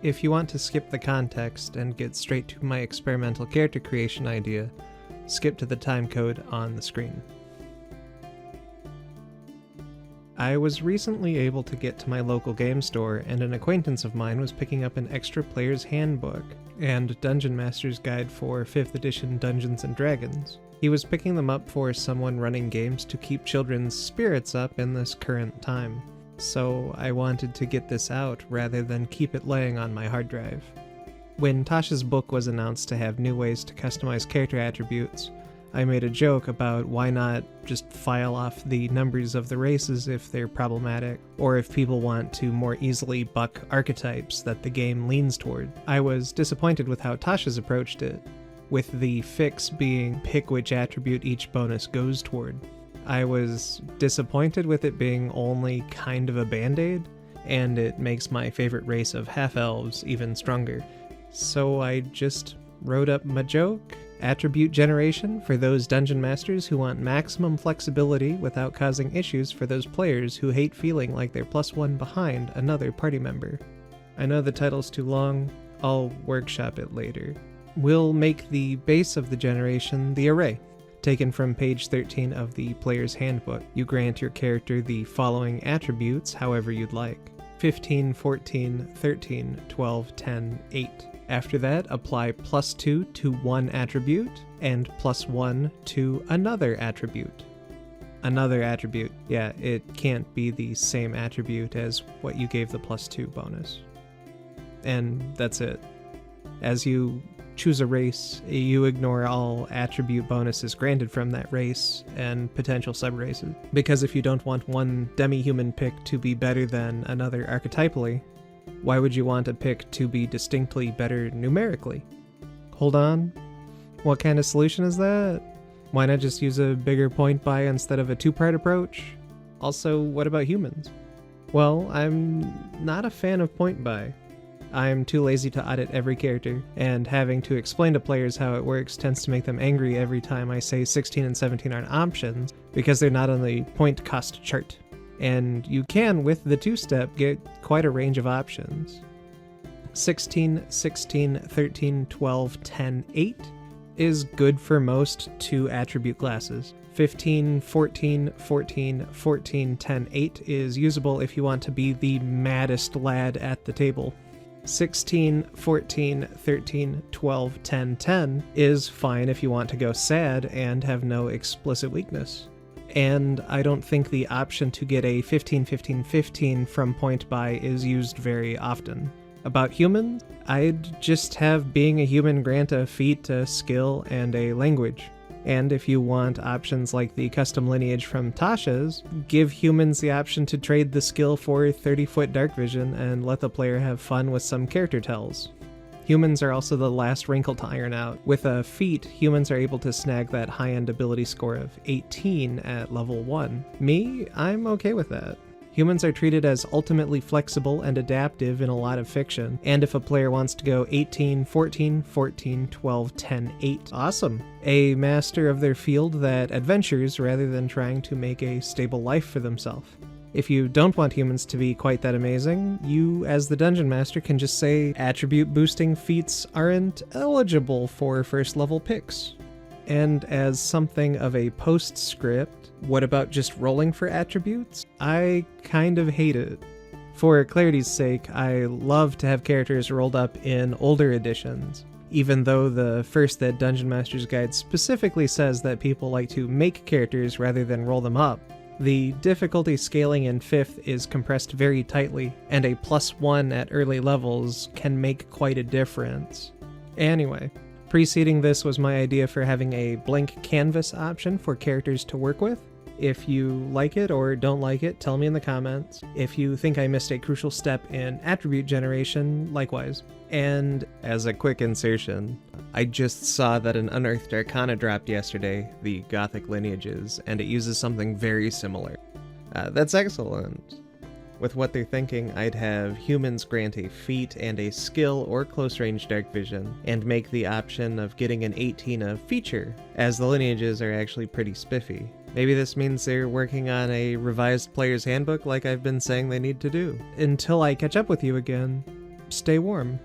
If you want to skip the context and get straight to my experimental character creation idea, skip to the timecode on the screen. I was recently able to get to my local game store, and an acquaintance of mine was picking up an extra player's handbook and Dungeon Master's Guide for 5th edition Dungeons & Dragons. He was picking them up for someone running games to keep children's spirits up in this current time. So I wanted to get this out rather than keep it laying on my hard drive. When Tasha's book was announced to have new ways to customize character attributes, I made a joke about why not just file off the numbers of the races if they're problematic, or if people want to more easily buck archetypes that the game leans toward. I was disappointed with how Tasha's approached it, with the fix being pick which attribute each bonus goes toward. I was disappointed with it being only kind of a band-aid, and it makes my favorite race of half-elves even stronger. So I just wrote up my joke. Attribute generation for those dungeon masters who want maximum flexibility without causing issues for those players who hate feeling like they're +1 behind another party member. I know the title's too long, I'll workshop it later. We'll make the base of the generation the array. Taken from page 13 of the player's handbook, you grant your character the following attributes however you'd like. 15, 14, 13, 12, 10, 8. After that, apply +2 to one attribute, and +1 to another attribute. Another attribute. Yeah, it can't be the same attribute as what you gave the +2 bonus. And that's it. As you choose a race, you ignore all attribute bonuses granted from that race and potential subraces. Because if you don't want one demi-human pick to be better than another archetypally, why would you want a pick to be distinctly better numerically? Hold on. What kind of solution is that? Why not just use a bigger point buy instead of a two-part approach? Also, what about humans? Well, I'm not a fan of point buy. I'm too lazy to audit every character, and having to explain to players how it works tends to make them angry every time I say 16 and 17 aren't options, because they're not on the point cost chart. And you can, with the two-step, get quite a range of options. 16, 16, 13, 12, 10, 8 is good for most two-attribute classes. 15, 14, 14, 14, 10, 8 is usable if you want to be the maddest lad at the table. 16, 14, 13, 12, 10, 10 is fine if you want to go sad and have no explicit weakness. And I don't think the option to get a 15, 15, 15 from point buy is used very often. About humans, I'd just have being a human grant a feat, a skill, and a language. And if you want options like the custom lineage from Tasha's, give humans the option to trade the skill for 30-foot dark vision and let the player have fun with some character tells. Humans are also the last wrinkle to iron out. With a feat, humans are able to snag that high-end ability score of 18 at level 1. Me, I'm okay with that. Humans are treated as ultimately flexible and adaptive in a lot of fiction, and if a player wants to go 18, 14, 14, 12, 10, 8, awesome. A master of their field that adventures rather than trying to make a stable life for themselves. If you don't want humans to be quite that amazing, you, as the Dungeon Master, can just say attribute boosting feats aren't eligible for first level picks. And as something of a postscript, what about just rolling for attributes? I kind of hate it. For clarity's sake, I love to have characters rolled up in older editions, even though the first Ed Dungeon Master's Guide specifically says that people like to make characters rather than roll them up. The difficulty scaling in 5th is compressed very tightly, and a +1 at early levels can make quite a difference. Anyway, preceding this was my idea for having a blank canvas option for characters to work with. If you like it or don't like it, tell me in the comments. If you think I missed a crucial step in attribute generation, likewise. And as a quick insertion, I just saw that an Unearthed Arcana dropped yesterday, the Gothic Lineages, and it uses something very similar. That's excellent. With what they're thinking, I'd have humans grant a feat and a skill or close-range dark vision, and make the option of getting an 18 a feature, as the lineages are actually pretty spiffy. Maybe this means they're working on a revised player's handbook like I've been saying they need to do. Until I catch up with you again, stay warm.